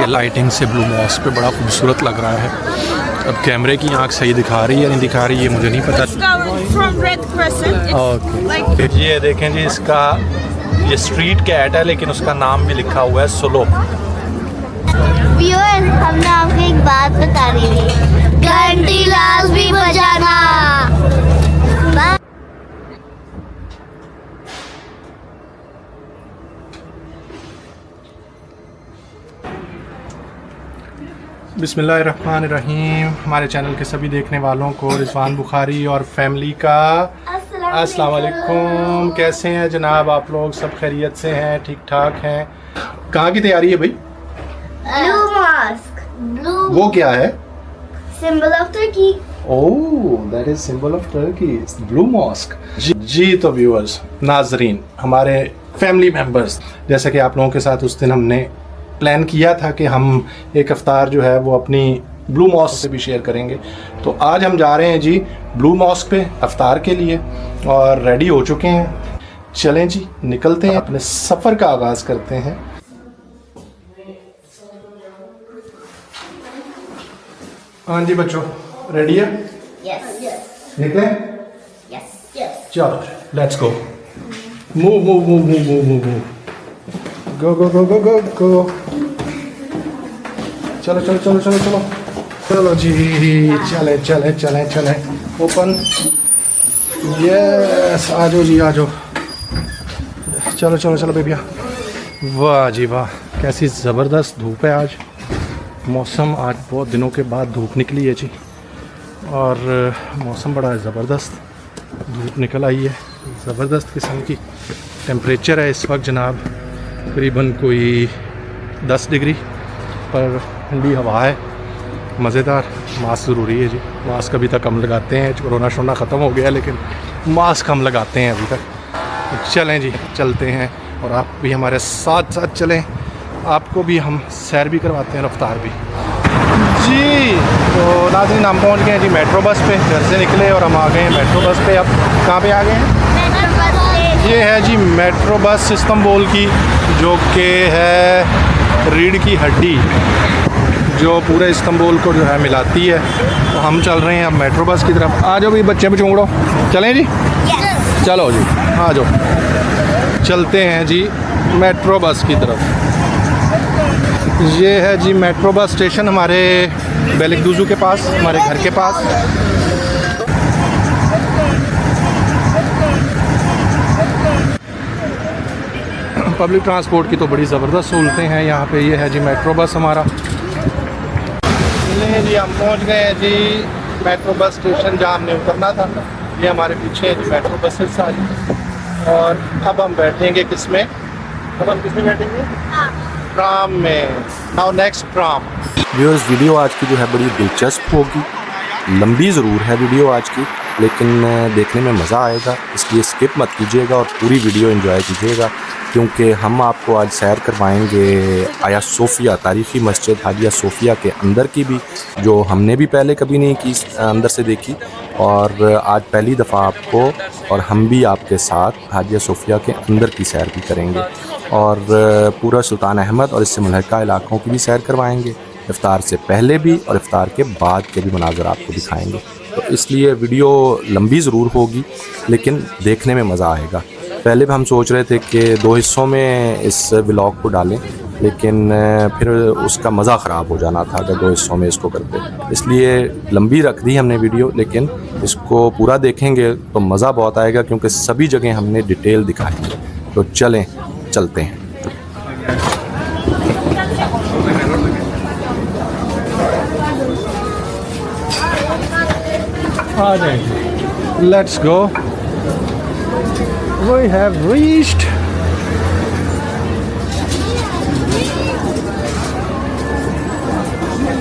ये लाइटिंग से blue mask पे बड़ा खूबसूरत लग रहा है। अब कैमरे की आंख सही दिखा रही है या नहीं दिखा रही है मुझे नहीं पता। ओके, ये देखें जी, इसका ये स्ट्रीट कैट है लेकिन उसका नाम भी लिखा हुआ है सुलो। हमने आपको एक बात बता रही थी, घंटी लाजमी बजाना। बिस्मिल्लाहिर्रहमानिर्रहीम। हमारे चैनल के सभी देखने वालों को रिजवान बुखारी और फैमिली का अस्सलाम वालेकुम। कैसे हैं जनाब आप लोग? सब खैरियत से हैं, ठीक ठाक हैं? कहाँ की तैयारी है भाई? Blue mosque. वो क्या है? Symbol of Turkey. Oh, that is symbol of Turkey, blue mosque. जी तो व्यूअर्स, नाजरीन, हमारे फैमिली मेम्बर्स, जैसा कि आप लोगों के साथ उस दिन हमने प्लान किया था कि हम एक अफ्तार जो है वो अपनी ब्लू मॉस्क से भी शेयर करेंगे, तो आज हम जा रहे हैं जी ब्लू मॉस्क पे अफ्तार के लिए और रेडी हो चुके हैं। चलें जी, निकलते हैं, अपने सफ़र का आगाज़ करते हैं। हाँ जी बच्चों, रेडी है? यस निकलें? यस। चलो let's go. Move move move move move move move. Go go go go go go. चलो चलो चलो चलो चलो चलो जी, चले चले चले चले। ओपन, यस, आ जाओ जी, आ जाओ। चलो चलो चलो बेबिया। वाह जी वाह, कैसी ज़बरदस्त धूप है आज। मौसम आज बहुत दिनों के बाद धूप निकली है जी, और मौसम बड़ा ज़बरदस्त धूप निकल आई है, ज़बरदस्त किस्म की टेम्परेचर है इस वक्त जनाब, करीबन कोई 10 डिग्री पर ठंडी हवा है, मज़ेदार। मास्क ज़रूरी है जी, मास्क अभी तक हम लगाते हैं, कोरोना शोना ख़त्म हो गया लेकिन मास्क हम लगाते हैं अभी तक। चलें जी, चलते हैं और आप भी हमारे साथ साथ चलें, आपको भी हम सैर भी करवाते हैं, रफ्तार भी जी। तो नाज़रीन, हम पहुंच गए हैं जी मेट्रो बस पे, घर से निकले और हम आ गए हैं मेट्रो बस पे। अब कहाँ पे आ गए हैं? ये है जी मेट्रो बस इस्तांबुल की, जो कि है रीढ़ की हड्डी जो पूरे इस्तांबुल को जो है मिलाती है। तो हम चल रहे हैं अब मेट्रो बस की तरफ। आ जाओ भी बच्चे भी चूंगड़ो, चलें जी? चलो जी, आ जाओ, चलते हैं जी मेट्रो बस की तरफ। ये है जी मेट्रो बस स्टेशन हमारे बेलिकदुज़ू के पास, हमारे घर के पास। पब्लिक ट्रांसपोर्ट की तो बड़ी ज़बरदस्त सहूलतें हैं यहाँ पे। ये है जी मेट्रो बस हमारा। नहीं जी, हम पहुँच गए हैं जी मेट्रो बस स्टेशन जहाँ हमने उतरना था। ये हमारे पीछे है जी मेट्रो बसेस सारी, और अब हम बैठेंगे किस में? अब हम किस में बैठेंगे? ट्राम में। Now next tram. Viewers, video आज की जो है बड़ी दिलचस्प होगी, लंबी ज़रूर है वीडियो आज की, लेकिन देखने में मज़ा आएगा, इसलिए स्किप मत कीजिएगा और पूरी वीडियो एंजॉय कीजिएगा, क्योंकि हम आपको आज सैर करवाएंगे आया सोफ़िया, तारीख़ी मस्जिद हाजिया सोफ़िया के अंदर की भी, जो हमने भी पहले कभी नहीं की, अंदर से देखी, और आज पहली दफ़ा आपको और हम भी आपके साथ हाजिया सोफ़िया के अंदर की सैर भी करेंगे, और पूरा सुल्तान अहमद और इससे मुल्हिका इलाक़ों की भी सैर करवाएंगे, इफ्तार से पहले भी और इफ्तार के बाद के भी मनाज़र आपको दिखाएंगे। तो इसलिए वीडियो लंबी ज़रूर होगी लेकिन देखने में मज़ा आएगा। पहले भी हम सोच रहे थे कि 2 हिस्सों में इस व्लॉग को डालें, लेकिन फिर उसका मज़ा ख़राब हो जाना था अगर 2 हिस्सों में इसको करते, इसलिए लंबी रख दी हमने वीडियो, लेकिन इसको पूरा देखेंगे तो मज़ा बहुत आएगा क्योंकि सभी जगह हमने डिटेल दिखाई है। तो चलें, चलते हैं। आ जाएंगे, let's go. We have reached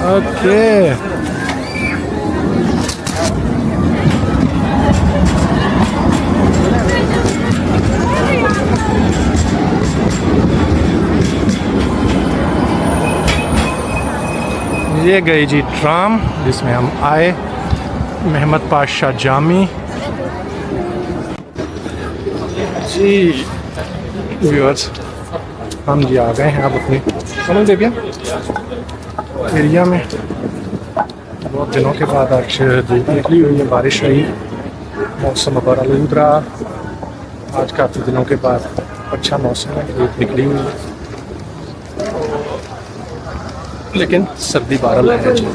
okay. ये गई जी ट्राम जिसमें हम आए, महमद पाशा जामी जी। व्यूअर्स, हम जी आ गए हैं अब अपने समझ बेबिया एरिया में। बहुत दिनों के बाद आज धूप निकली हुई है, बारिश हुई, मौसम बड़ा आलूद रहा। आज काफ़ी दिनों के बाद अच्छा मौसम है, धूप निकली हुई है, लेकिन सर्दी बारल है जी।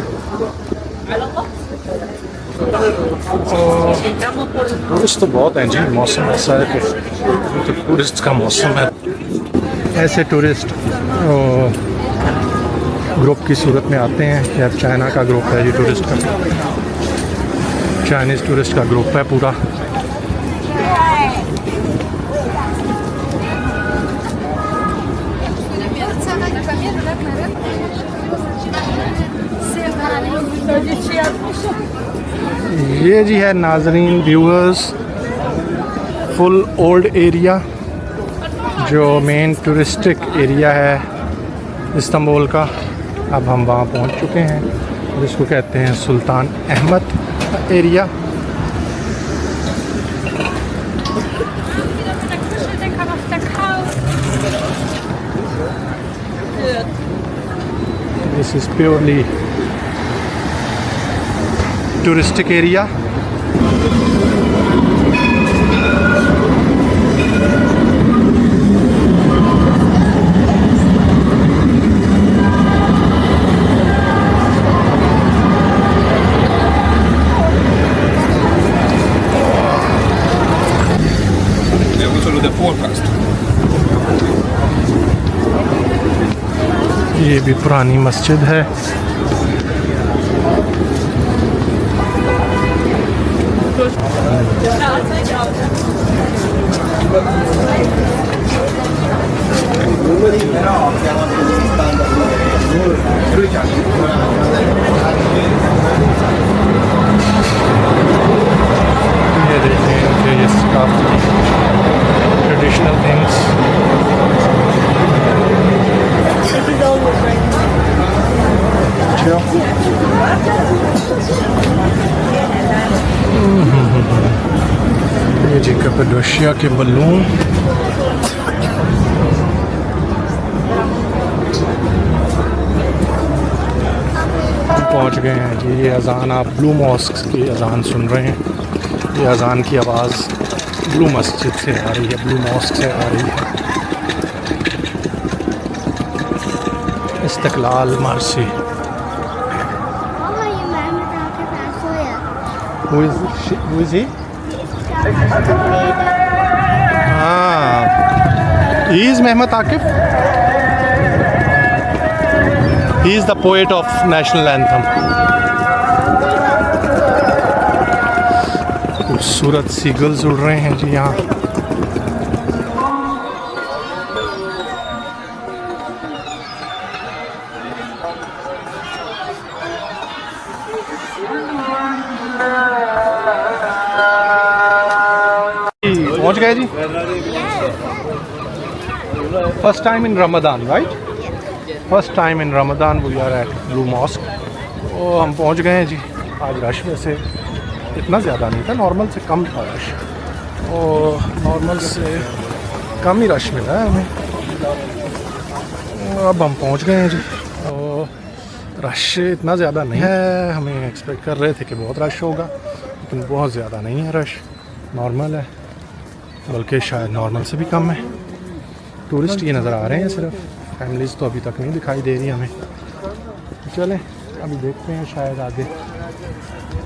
टूरिस्ट तो बहुत हैं जी, मौसम ऐसा है कि तो टूरिस्ट का मौसम है। ऐसे टूरिस्ट ग्रुप की सूरत में आते हैं। या चाइना का ग्रुप है ये टूरिस्ट का, चाइनीज़ टूरिस्ट का ग्रुप है पूरा। ये जी है नाजरीन व्यूअर्स फुल ओल्ड एरिया, जो मेन टूरिस्टिक एरिया है इस्तांबुल का। अब हम वहाँ पहुँच चुके हैं, जिसको कहते हैं Sultan Ahmed area. This is purely touristic area. ये भी पुरानी मस्जिद है। ये देखें कि ये काफ़ी ट्रेडिशनल थिंग्स। ये जी कैपेडोशिया के बलून। पहुंच गए हैं जी। ये अज़ान, आप ब्लू मॉस्क की अज़ान सुन रहे हैं। ये अज़ान की आवाज़ ब्लू मस्जिद से आ रही है, ब्लू मॉस्क से आ रही है। इस्तक़लाल मार्ची। Who is he? He is Mehmet Akif. He is the poet of national anthem. खूबसूरत सीगल्स उड़ रहे हैं जी यहाँ। पहुंच गए जी। First time in Ramadan, right? First time in Ramadan we are at blue mosque. तो हम पहुंच गए हैं जी। आज रश वैसे इतना ज़्यादा नहीं था, नॉर्मल से कम था रश, और नॉर्मल से कम ही रश मिला है हमें। अब हम पहुंच गए हैं जी। और रश इतना ज़्यादा नहीं है, हमें एक्सपेक्ट कर रहे थे कि बहुत रश होगा, लेकिन बहुत ज़्यादा नहीं है रश, नॉर्मल है, बल्कि शायद नॉर्मल से भी कम है। टूरिस्ट ये नज़र आ रहे हैं सिर्फ, फैमिलीज़ तो अभी तक नहीं दिखाई दे रही हमें। चलें अभी देखते हैं, शायद आगे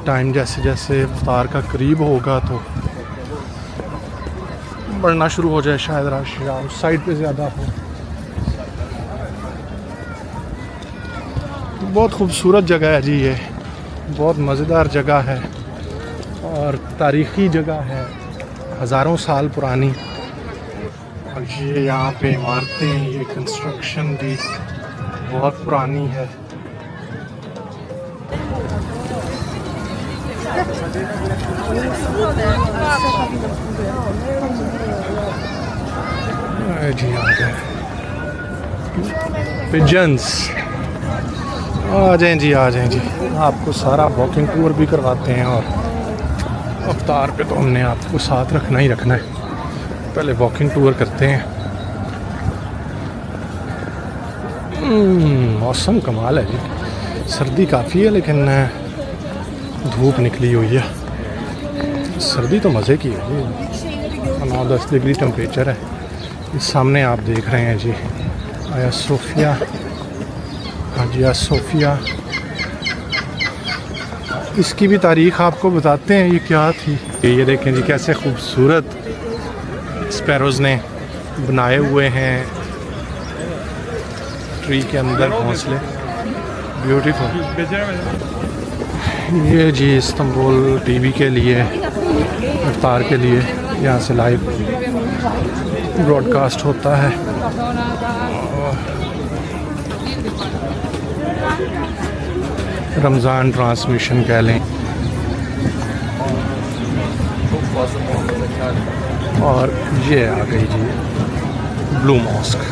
टाइम जैसे जैसे इफ्तार का करीब होगा तो बढ़ना शुरू हो जाए, शायद रश या उस साइड पे ज़्यादा हो। बहुत खूबसूरत जगह है जी ये, बहुत मज़ेदार जगह है और तारीख़ी जगह है, हज़ारों साल पुरानी। और ये यहाँ पे इमारतें, ये कंस्ट्रक्शन भी बहुत पुरानी है। जी आ गए पिजन्स। आ जाएं जी, आ जाएं जी। आपको सारा वॉकिंग टूर भी करवाते हैं, और अफ्तार पे तो हमने आपको साथ रखना ही रखना है। पहले वॉकिंग टूर करते हैं। मौसम कमाल है जी, सर्दी काफ़ी है लेकिन धूप निकली हुई है। सर्दी तो मज़े की है जी, 9-10 डिग्री टेम्परेचर है। इस सामने आप देख रहे हैं जी आया सोफिया, हाजिया सोफिया। इसकी भी तारीख़ आपको बताते हैं ये क्या थी। ये देखें जी कैसे खूबसूरत स्पैरोज़ ने बनाए हुए हैं ट्री के अंदर घोंसले, ब्यूटीफुल। ये जी इस्तांबुल टीवी के लिए, इफ्तार के लिए यहाँ से लाइव ब्रॉडकास्ट होता है। रमज़ान ट्रांसमिशन कह लें। और ये आ गई जी ब्लू मॉस्क।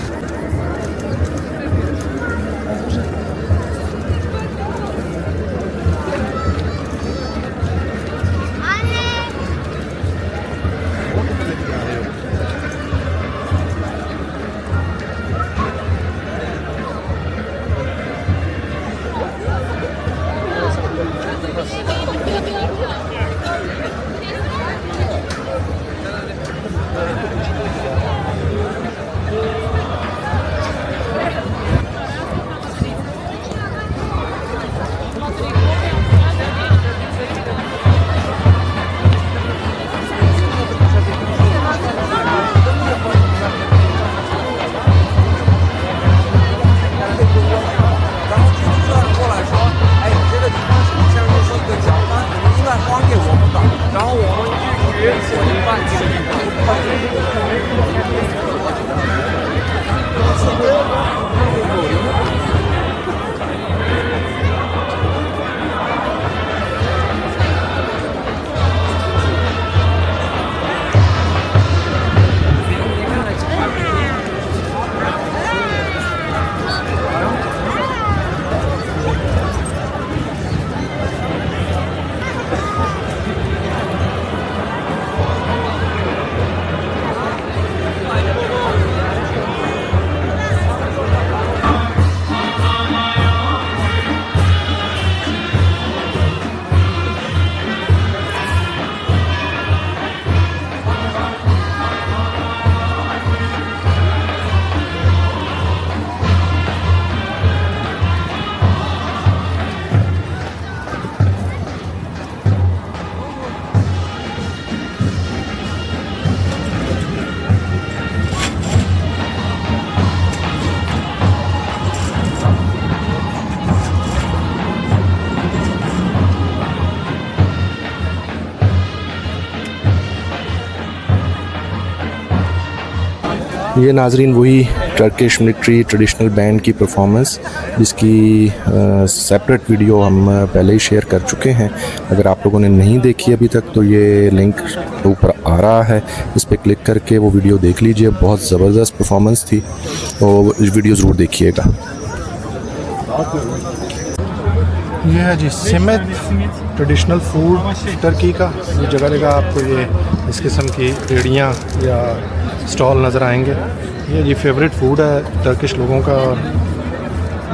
ये नाजरीन वही टर्किश मिलिट्री ट्रेडिशनल बैंड की परफॉर्मेंस जिसकी सेपरेट वीडियो हम पहले ही शेयर कर चुके हैं। अगर आप लोगों ने नहीं देखी अभी तक तो ये लिंक ऊपर आ रहा है, इस पर क्लिक करके वो वीडियो देख लीजिए। बहुत ज़बरदस्त परफॉर्मेंस थी, तो इस वीडियो ज़रूर देखिएगा। ये है जी सिमित ट्रेडिशनल फूड टर्की का। ये जगह जगह आपको ये इस किस्म की रेड़ियाँ या स्टॉल नज़र आएंगे। ये जी फेवरेट फूड है टर्किश लोगों का और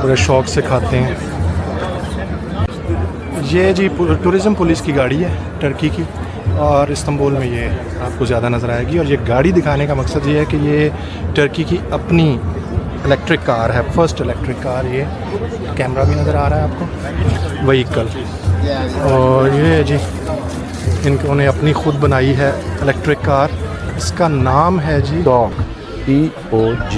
बड़े शौक़ से खाते हैं। ये जी टूरिज़म पुलिस की गाड़ी है टर्की की, और इस्तांबुल में ये आपको ज़्यादा नज़र आएगी। और ये गाड़ी दिखाने का मकसद ये है कि ये टर्की की अपनी इलेक्ट्रिक कार है, फर्स्ट इलेक्ट्रिक कार। ये कैमरा भी नज़र आ रहा है आपको, व्हीकल। और ये जी इन्होंने अपनी खुद बनाई है इलेक्ट्रिक कार, इसका नाम है जी डॉग, TOG।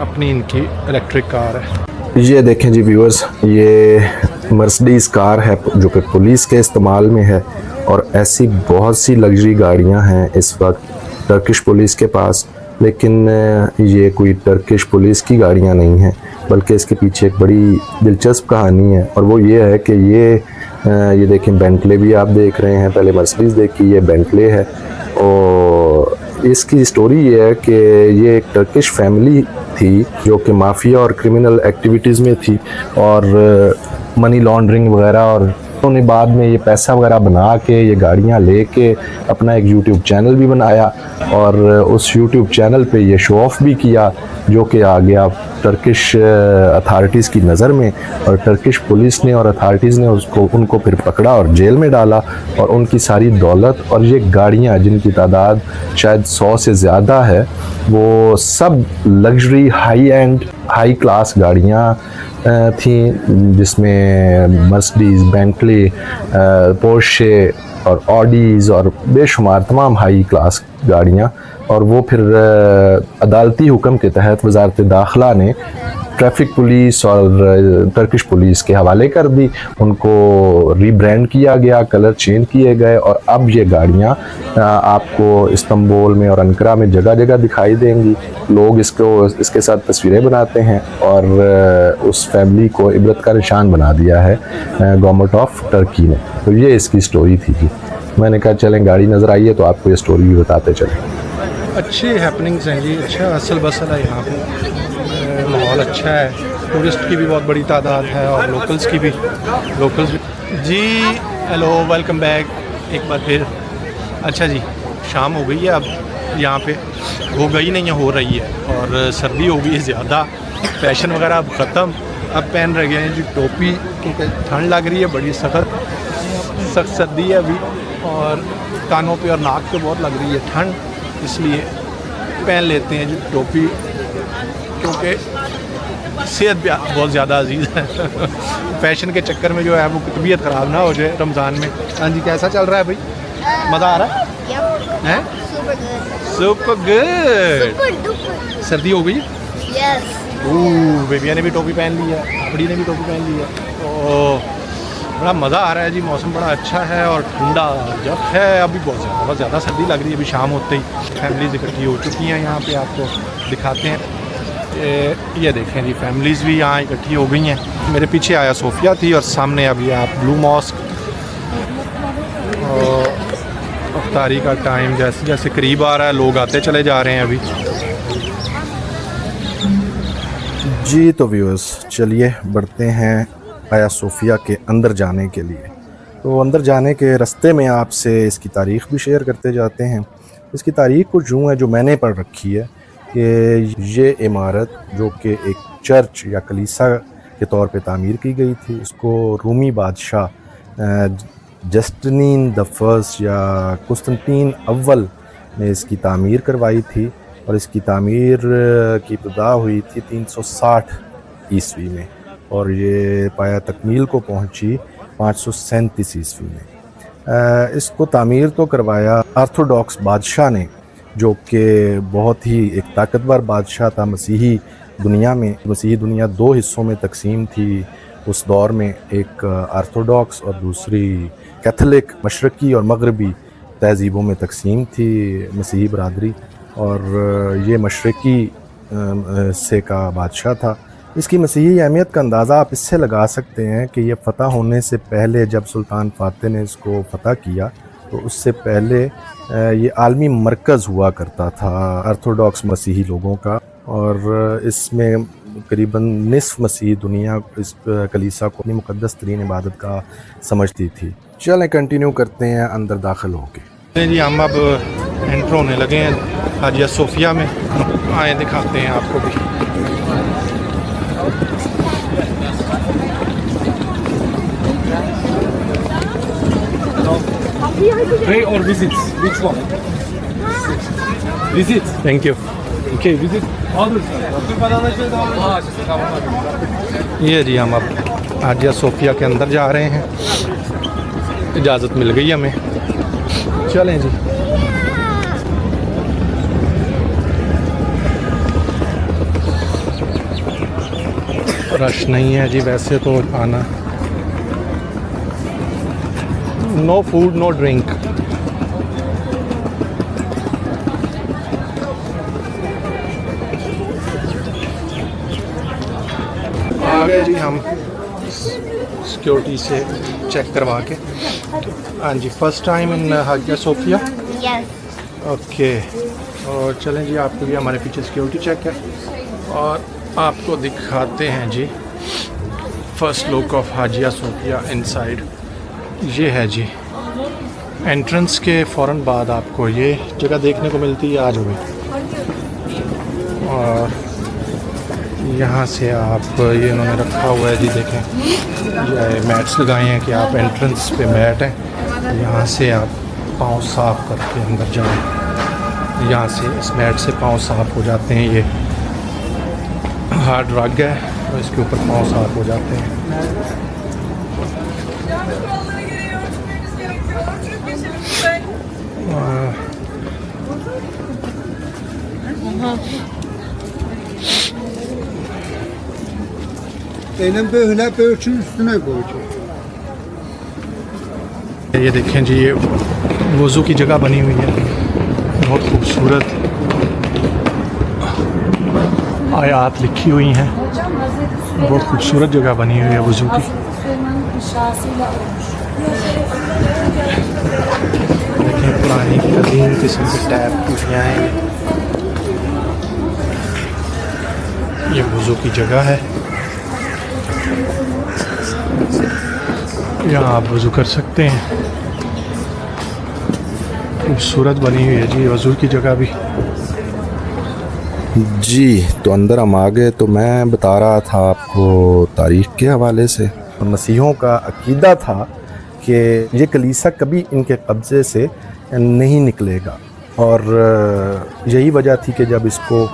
अपनी इनकी इलेक्ट्रिक कार है। ये देखें जी व्यूअर्स, ये मर्सिडीज़ कार है जो कि पुलिस के इस्तेमाल में है। और ऐसी बहुत सी लग्जरी गाड़ियां हैं इस वक्त टर्किश पुलिस के पास, लेकिन ये कोई टर्किश पुलिस की गाड़ियां नहीं हैं, बल्कि इसके पीछे एक बड़ी दिलचस्प कहानी है। और वो ये है कि ये देखें बेंटले भी आप देख रहे हैं, पहले मर्सिडीज़ देखी, ये बेंटले है। और इसकी स्टोरी ये है कि ये एक टर्किश फैमिली थी जो कि माफिया और क्रिमिनल एक्टिविटीज़ में थी और मनी लॉन्ड्रिंग वगैरह और उन्होंने बाद में ये पैसा वगैरह बना के ये गाड़ियाँ लेके अपना एक यूट्यूब चैनल भी बनाया और उस यूट्यूब चैनल पे ये शो ऑफ भी किया, जो कि आ गया टर्किश अथॉरिटीज़ की नज़र में, और टर्किश पुलिस ने और अथॉरिटीज़ ने उनको फिर पकड़ा और जेल में डाला। और उनकी सारी दौलत और ये गाड़ियाँ जिनकी तादाद शायद 100 से ज़्यादा है, वो सब luxury high and high class गाड़ियाँ थी, जिसमें मर्सिडीज़, बेंटली, पोर्शे और ऑडीज़ और बेशुमार तमाम हाई क्लास गाड़ियाँ। और वो फिर अदालती हुक्म के तहत वजारत दाखिला ने ट्रैफिक पुलिस और टर्किश पुलिस के हवाले कर दी, उनको रीब्रांड किया गया, कलर चेंज किए गए, और अब ये गाड़ियाँ आपको इस्तांबुल में और अंकारा में जगह जगह दिखाई देंगी। लोग इसके साथ तस्वीरें बनाते हैं और उस फैमिली को इबरत का निशान बना दिया है गवर्नमेंट ऑफ टर्की ने। तो ये इसकी स्टोरी थी जी। मैंने कहा चलें गाड़ी नज़र आई है तो आपको ये स्टोरी भी बताते चलें। अच्छी हैपनिंग्स हैं जी, अच्छा असल बसल है यहाँ पे, माहौल अच्छा है, टूरिस्ट की भी बहुत बड़ी तादाद है और लोकल्स भी जी। हेलो, वेलकम बैक एक बार फिर। अच्छा जी, शाम हो गई है अब यहाँ पे, हो गई नहीं है, हो रही है, और सर्दी हो गई है ज़्यादा, फैशन वगैरह अब ख़त्म। अब पहन रह गए हैं जी टोपी, क्योंकि ठंड लग रही है, बड़ी सख्त सर्दी है अभी, और कानों पे और नाक पे बहुत लग रही है ठंड, इसलिए पहन लेते हैं जी टोपी, क्योंकि सेहत भी बहुत ज़्यादा अजीज़ है। फैशन के चक्कर में जो है वो तबीयत ख़राब ना हो जाए रमज़ान में। हाँ जी, कैसा चल रहा है भाई, मज़ा आ रहा है? Super good. सर्दी हो गई? यस। बेबिया ने भी टोपी पहन ली है, बड़ी ने भी टोपी पहन ली है, तो बड़ा मज़ा आ रहा है जी। मौसम बड़ा अच्छा है और ठंडा जब है, अभी बहुत ज़्यादा सर्दी लग रही है। अभी शाम होते ही फैमिलीज़ इकट्ठी हो चुकी हैं यहाँ पे, आपको दिखाते हैं। ये देखें जी, फैमिलीज़ भी यहाँ इकट्ठी हो गई हैं। मेरे पीछे आया सोफिया थी और सामने अभी आप ब्लू मॉस्क। और अफ्तारी का टाइम जैसे जैसे करीब आ रहा है, लोग आते चले जा रहे हैं अभी जी। तो व्यूअर्स, चलिए बढ़ते हैं आया सोफिया के अंदर जाने के लिए। तो अंदर जाने के रास्ते में आपसे इसकी तारीख़ भी शेयर करते जाते हैं। इसकी तारीख़ कुछ यूँ है जो मैंने पढ़ रखी है कि ये इमारत जो कि एक चर्च या कलीसा के तौर पे तामीर की गई थी, इसको रूमी बादशाह जस्टिन द फर्स्ट या कुस्तुनतीन अव्वल ने इसकी तामीर करवाई थी, और इसकी तामीर की इब्तिदा हुई थी 360 ईस्वी में, और ये पाया तकमील को पहुंची 537 ईस्वी में। इसको तामीर तो करवाया ऑर्थोडॉक्स बादशाह ने, जो कि बहुत ही एक ताकतवर बादशाह था। मसीही दुनिया दो हिस्सों में तकसीम थी उस दौर में, एक ऑर्थोडॉक्स और दूसरी कैथोलिक, मशरक़ी और मगरबी तहज़ीबों में तकसीम थी मसीही बरादरी, और ये मशरक़ी हिस्से का बादशाह था। इसकी मसीही अहमियत का अंदाज़ा आप इससे लगा सकते हैं कि ये फ़तह होने से पहले, जब सुल्तान फ़ातिह ने इसको फ़तह किया, तो उससे पहले ये आलमी मरकज़ हुआ करता था ऑर्थोडॉक्स मसीही लोगों का, और इसमें करीबन निस्फ मसीही दुनिया इस कलीसा को अपनी मुक़द्दस तरीन इबादत का समझती थी। चलें कंटिन्यू करते हैं अंदर दाखिल होके जी। हम अब एंटर होने लगे हैं हाजिया सोफिया में, आए दिखाते हैं आपको भी। Pray or visits? Which one? Visits. Thank you. Okay, visit. Others. ये जी, हम अब हाजिया सोफिया के अंदर जा रहे हैं, इजाज़त मिल गई हमें, चलें जी। रश नहीं है जी वैसे तो आना। No food no drink. आ गए जी हम सिक्योरिटी से चेक करवा के। हाँ जी, first time in Hagia Sophia. Yes. Okay, और चलें जी, आपको भी हमारे पीछे सिक्योरिटी चेक है और आपको दिखाते हैं जी first look of Hagia Sophia inside. ये है जी एंट्रेंस के फ़ौरन बाद आपको ये जगह देखने को मिलती है। आज हुई और यहाँ से आप ये इन्होंने रखा हुआ है जी, देखें ये मैट्स लगाए हैं कि आप एंट्रेंस पे मैट है, यहाँ से आप पाँव साफ़ करके अंदर जाएं। यहाँ से इस मैट से पाँव साफ़ हो जाते हैं। ये हार्ड रग है और इसके ऊपर पाँव साफ़ हो जाते हैं। Elim böyle ölçünün üstüne koyacağım. ये देखें जी ये वज़ू की जगह बनी हुई है, बहुत खूबसूरत आयात लिखी हुई हैं। बहुत खूबसूरत जगह बनी हुई है वज़ू की। देखें पुरानी कदीम किस्म की टैप टूटियाँ हैं। ये वज़ू की जगह है, यहाँ आप वज़ू कर सकते हैं। खूबसूरत बनी हुई है जी वज़ू की जगह भी। जी तो अंदर हम आ गए। तो मैं बता रहा था आपको तारीख़ के हवाले से, मसीहों का अकीदा था कि ये कलीसा कभी इनके कब्ज़े से नहीं निकलेगा, और यही वजह थी कि जब इसको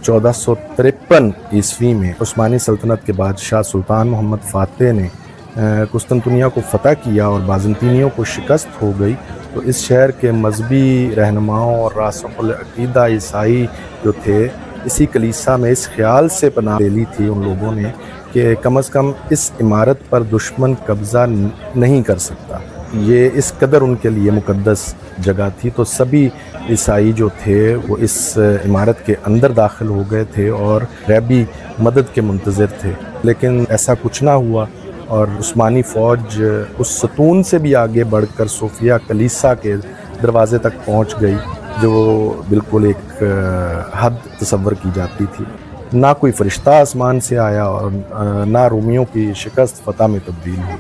1453 ईस्वी में उस्मानी सल्तनत के बादशाह सुल्तान मोहम्मद फ़ातेह ने कुस्तुनतुनिया को फ़तह किया और बाज़ंतीनियों को शिकस्त हो गई, तो इस शहर के मजहबी रहनुमाओं और रासुल अकीदा ईसाई जो थे, इसी कलीसा में इस ख्याल से पनाह ले ली थी उन लोगों ने कि कम अज़ कम इस इमारत पर दुश्मन कब्ज़ा नहीं कर सकता। ये इस कदर उनके लिए मुक़द्दस जगह थी। तो सभी ईसाई जो थे वो इस इमारत के अंदर दाखिल हो गए थे और रैबी मदद के मुंतज़िर थे, लेकिन ऐसा कुछ ना हुआ और उस्मानी फ़ौज उस सतून से भी आगे बढ़कर सोफिया कलीसा के दरवाज़े तक पहुंच गई, जो बिल्कुल एक हद तसव्वुर की जाती थी। ना कोई फ़रिश्ता आसमान से आया और ना रोमियों की शिकस्त फ़तह में तब्दील हुई।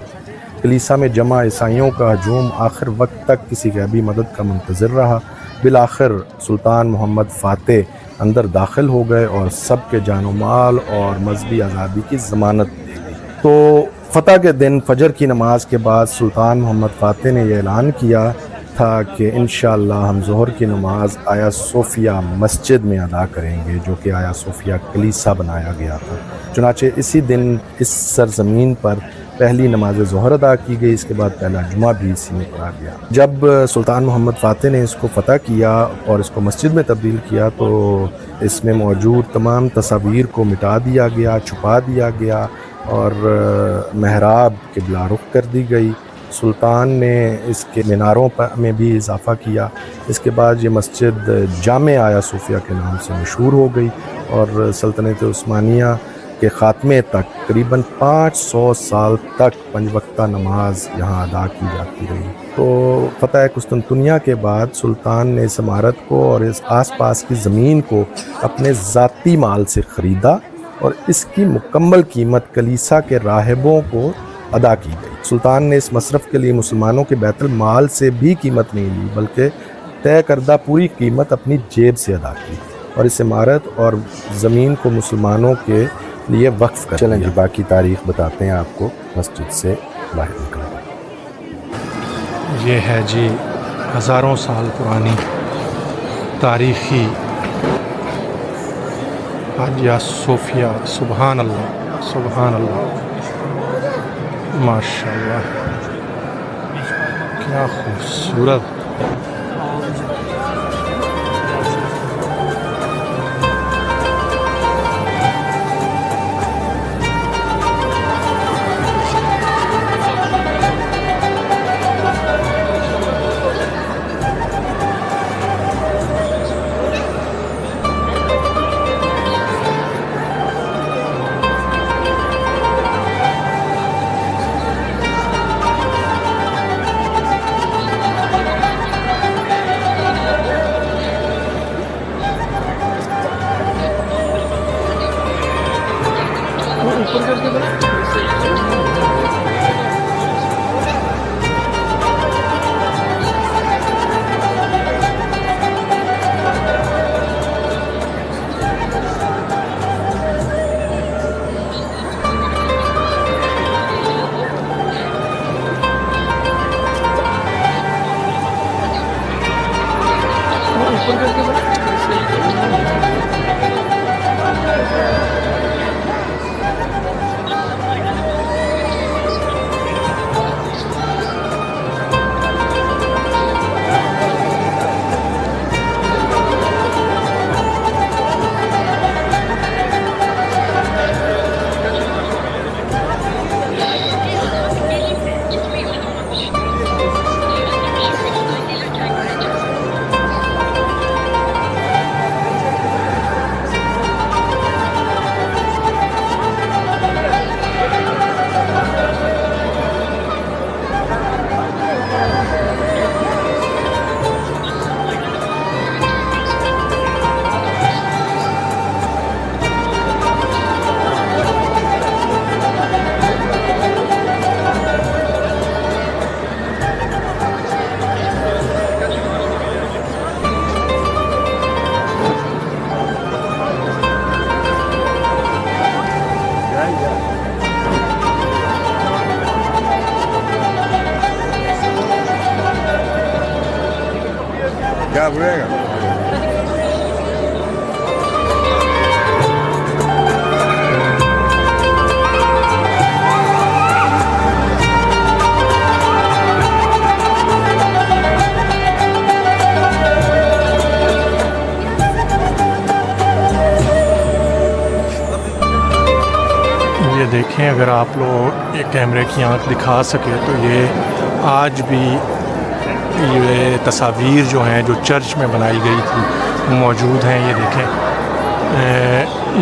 कलीसा में जमा ईसाइयों का हजूम आखिर वक्त तक किसी गैबी मदद का मुंतज़िर रहा। बिलाखिर सुल्तान मोहम्मद फ़ातेह अंदर दाखिल हो गए और सब के जान माल और मजहबी आज़ादी की ज़मानत दे दी। तो फ़तह के दिन फ़जर की नमाज के बाद सुल्तान मोहम्मद फ़ातेह ने यह ऐलान किया था कि इंशाअल्लाह हम ज़ोहर की नमाज आया सोफिया मस्जिद में अदा करेंगे, जो कि आया सोफिया कलीसा बनाया गया था। चुनाचे इसी दिन इस सरज़मीन पर पहली नमाज ज़ोहर अदा की गई। इसके बाद पहला जुमा भी इसी में पढ़ा गया। जब सुल्तान मोहम्मद फ़ातेह ने इसको फ़तह किया और इसको मस्जिद में तब्दील किया, तो इसमें मौजूद तमाम तस्वीर को मिटा दिया गया, छुपा दिया गया और महराब क़िबला रुख कर दी गई। सुल्तान ने इसके मीनारों पर में भी इजाफ़ा किया। इसके बाद ये मस्जिद जामे आया सूफिया के नाम से मशहूर हो गई और सल्तनत उस्मानिया के ख़ात्मे तक करीबन 500 साल तक 5 वक्ता नमाज यहाँ अदा की जाती रही। तो फ़तह कुस्तुनतुनिया के बाद सुल्तान ने इस इमारत को और इस आसपास की ज़मीन को अपने ज़ाती माल से ख़रीदा और इसकी मुकम्मल कीमत कलीसा के राहिबों को अदा की गई। सुल्तान ने इस मसरफ़ के लिए मुसलमानों के बैतुल माल से भी कीमत नहीं ली, बल्कि तय करदा पूरी कीमत अपनी जेब से अदा की और इस इमारत और ज़मीन को मुसलमानों के लिए वक्फ़ कर दिया। बाकी तारीख़ बताते हैं आपको मस्जिद से बाहर निकलना। ये है जी हज़ारों साल पुरानी तारीख़ी हाजिया सोफिया। सुबहान अल्लाह, सुबहान अल्लाह, माशाअल्लाह, क्या खूबसूरत। Ya buraya gel. ये देखें, अगर आप लोग एक कैमरे की आंख दिखा सके तो ये आज भी ये तस्वीर जो हैं जो चर्च में बनाई गई थी मौजूद हैं। ये देखें,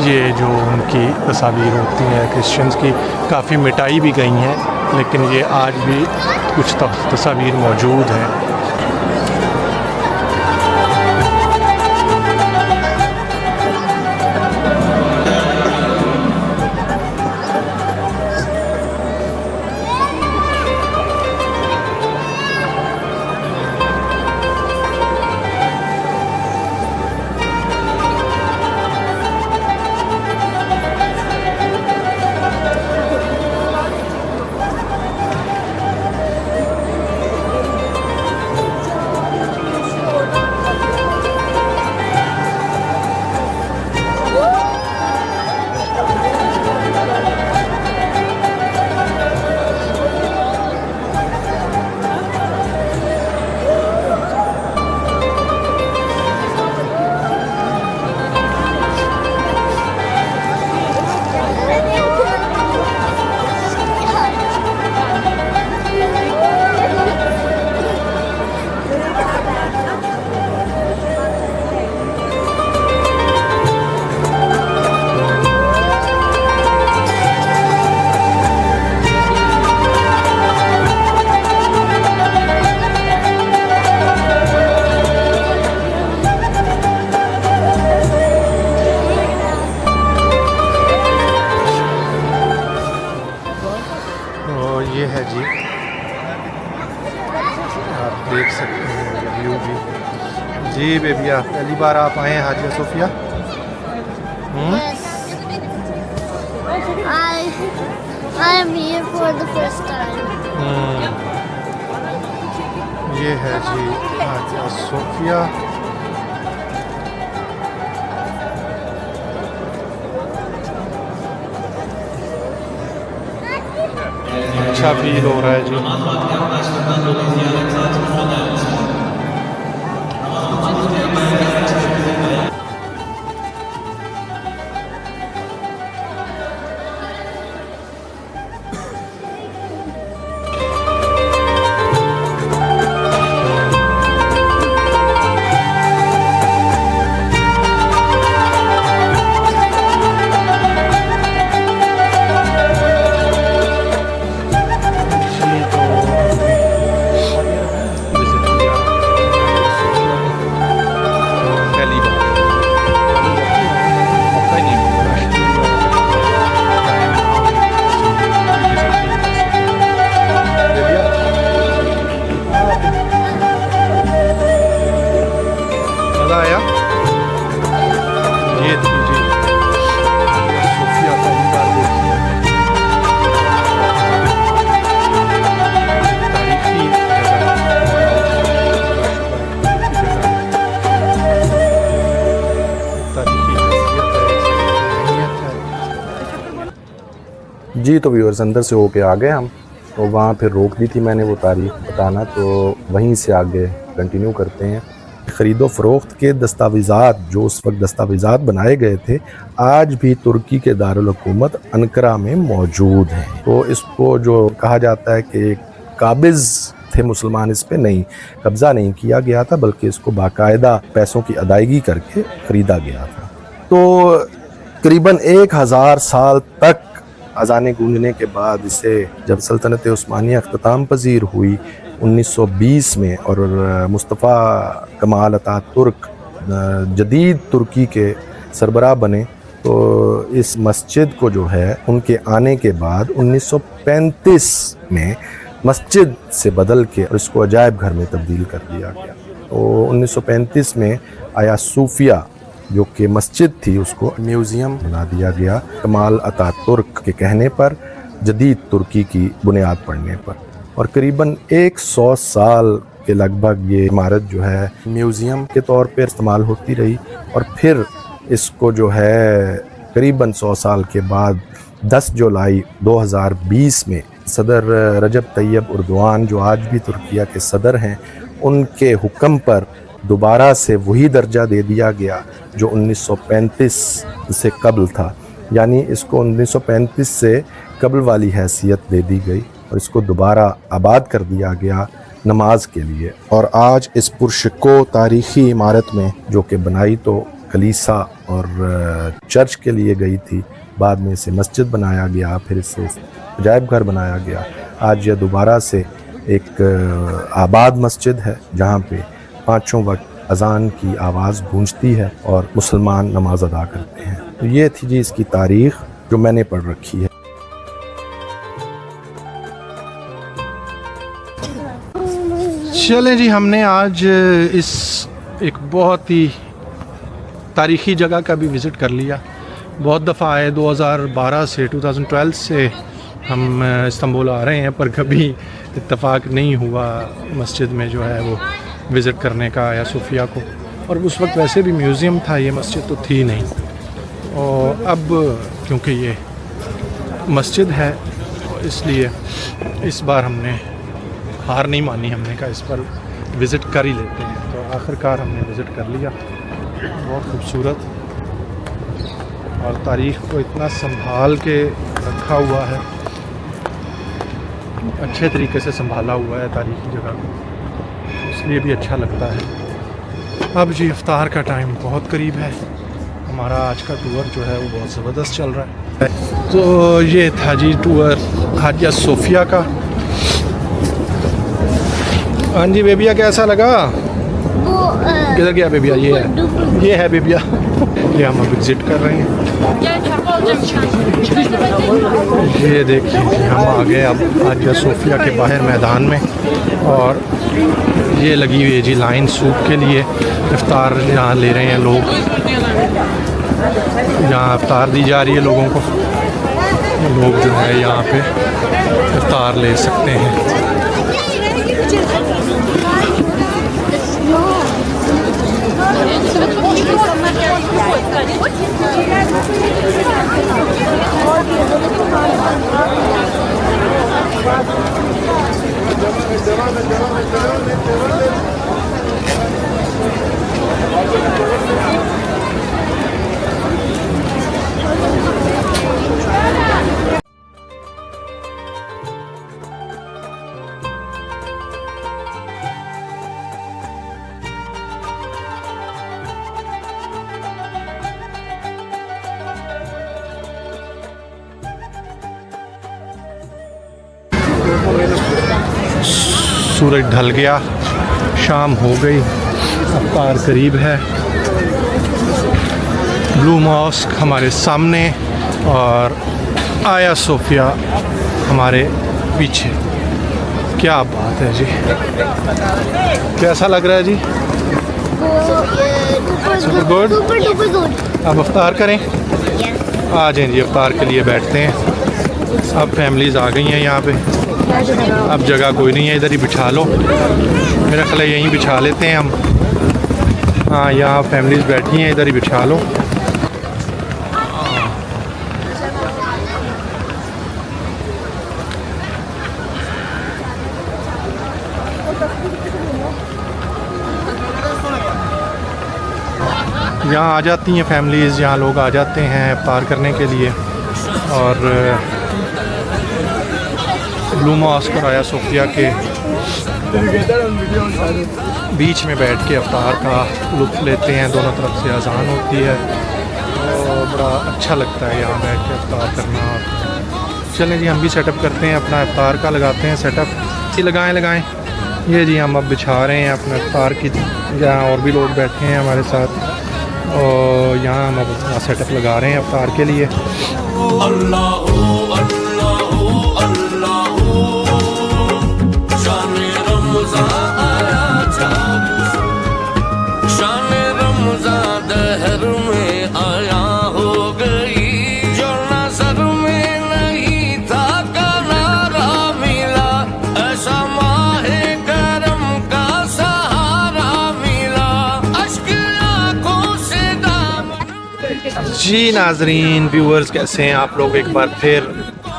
ये जो उनकी तस्वीर होती हैं क्रिश्चियंस की, काफ़ी मिटाई भी गई हैं, लेकिन ये आज भी कुछ तस्वीर मौजूद हैं। ये है जी, आप देख सकते हैं व्यू भी। जी बेबिया, पहली बार आप आए हैं हाजिया Sophia? Yes. I am here for the first time. ये है जी हाजिया सोफिया। अच्छा फील हो रहा है जी। मज़ा आया? ये थी जी सोफिया, पहली बार देखी है। तारीखी जी तो व्यूअर्स, अंदर से होके आ गए हम, तो वहाँ फिर रोक दी थी मैंने वो तारीख बताना, तो वहीं से आगे कंटिन्यू करते हैं। ख़रीदो फ़रोख्त के दस्तावेज़ात, जो उस वक्त दस्तावेज़ात बनाए गए थे, आज भी तुर्की के दारुल हुकूमत अंकारा में मौजूद हैं। तो इसको जो कहा जाता है कि काबिज़ थे मुसलमान, इस पे नहीं कब्ज़ा नहीं किया गया था, बल्कि इसको बाकायदा पैसों की अदायगी करके ख़रीदा गया था। तो करीबन 1000 साल तक अज़ानें गूंजने के बाद इसे जब सल्तनत उस्मानिया अख्ताम पजीर हुई 1920 में और मुस्तफ़ा कमाल अतातुर्क जदीद तुर्की के सरबराह बने, तो इस मस्जिद को जो है उनके आने के बाद 1935 में मस्जिद से बदल के और इसको अजायब घर में तब्दील कर दिया गया। तो 1935 में आया सूफिया जो कि मस्जिद थी उसको म्यूज़ियम बना दिया गया, कमाल अतातुर्क के कहने पर, जदीद तुर्की की बुनियाद पड़ने पर। और करीबन 100 साल के लगभग ये इमारत जो है म्यूज़ियम के तौर पर इस्तेमाल होती रही और फिर इसको जो है करीबन 100 साल के बाद 10 जुलाई 2020 में सदर रजब तैयब उर्दवान, जो आज भी तुर्किया के सदर हैं, उनके हुक्म पर दोबारा से वही दर्जा दे दिया गया जो 1935 से कबल था। यानी इसको 1935 से कबल वाली हैसियत दे दी गई और इसको दोबारा आबाद कर दिया गया नमाज के लिए। और आज इस पुरशको तारीख़ी इमारत में, जो कि बनाई तो कलीसा और चर्च के लिए गई थी, बाद में इसे मस्जिद बनाया गया, फिर इसे अजायब घर बनाया गया। आज यह दोबारा से एक आबाद मस्जिद है जहाँ पे 5 वक्त अज़ान की आवाज़ गूंजती है और मुसलमान नमाज अदा करते हैं। तो ये थी जी इसकी तारीख़ जो मैंने पढ़ रखी है। चलें जी, हमने आज इस एक बहुत ही तारीख़ी जगह का भी विज़िट कर लिया। बहुत दफ़ा आए, 2012 से 2012 से हम इस्तांबुल आ रहे हैं, पर कभी इत्तेफाक नहीं हुआ मस्जिद में जो है वो विज़िट करने का आया सोफिया को। और उस वक्त वैसे भी म्यूज़ियम था, ये मस्जिद तो थी नहीं। और अब क्योंकि ये मस्जिद है इसलिए इस बार हमने हार नहीं मानी, हमने कहा इस पर विज़िट कर ही लेते हैं। तो आखिरकार हमने विज़िट कर लिया। बहुत खूबसूरत और तारीख़ को इतना संभाल के रखा हुआ है, अच्छे तरीके से संभाला हुआ है तारीख़ी जगह को, इसलिए भी अच्छा लगता है। अब जी इफ्तार का टाइम बहुत करीब है। हमारा आज का टूर जो है वो बहुत ज़बरदस्त चल रहा है। तो ये था जी टूर हाजिया सोफिया का। हाँ जी बेबिया, कैसा लगा? किधर गया बेबिया? ये है बेबिया। ये हम अब विजिट कर रहे हैं। ये देखिए हम आ गए अब हाजिया सोफिया के बाहर मैदान में, और ये लगी हुई है जी लाइन सूप के लिए। इफ्तार यहाँ ले रहे हैं लोग, यहाँ इफ्तार दी जा रही है लोगों को। लोग जो है यहाँ पे इफ्तार ले सकते हैं। सूरज ढल गया, शाम हो गई, इफ्तार करीब है। ब्लू मॉस्क हमारे सामने और आया सोफिया हमारे पीछे। क्या बात है जी, कैसा लग रहा है जी? Super good. अब इफ्तार करें, आ जाएं जी, इफ्तार के लिए बैठते हैं। अब फैमिलीज़ आ गई हैं यहाँ पे, अब जगह कोई नहीं है, इधर ही बिछा लो। मेरा ख्याल है यहीं बिछा लेते हैं हम। हाँ, यहाँ फैमिलीज़ बैठी हैं, इधर ही बिछा लो। यहाँ आ जाती हैं फैमिलीज़, यहाँ लोग आ जाते हैं इफ्तार करने के लिए। और ब्लू मॉस्क और आया सोफिया के बीच में बैठ के इफ्तार का लुत्फ़ लेते हैं। दोनों तरफ से अज़ान होती है और बड़ा अच्छा लगता है यहाँ बैठ के इफ्तार करना। चलें जी, हम भी सेटअप करते हैं अपना इफ्तार का, लगाते हैं सेटअप। जी लगाएं। ये जी हम अब बिछा रहे हैं अपना इफ्तार की। यहाँ और भी लोग बैठे हैं हमारे साथ, और यहाँ हम अब अपना सेटअप लगा रहे हैं इफ्तार के लिए। जी नाजरीन व्यूअर्स, कैसे हैं आप लोग? एक बार फिर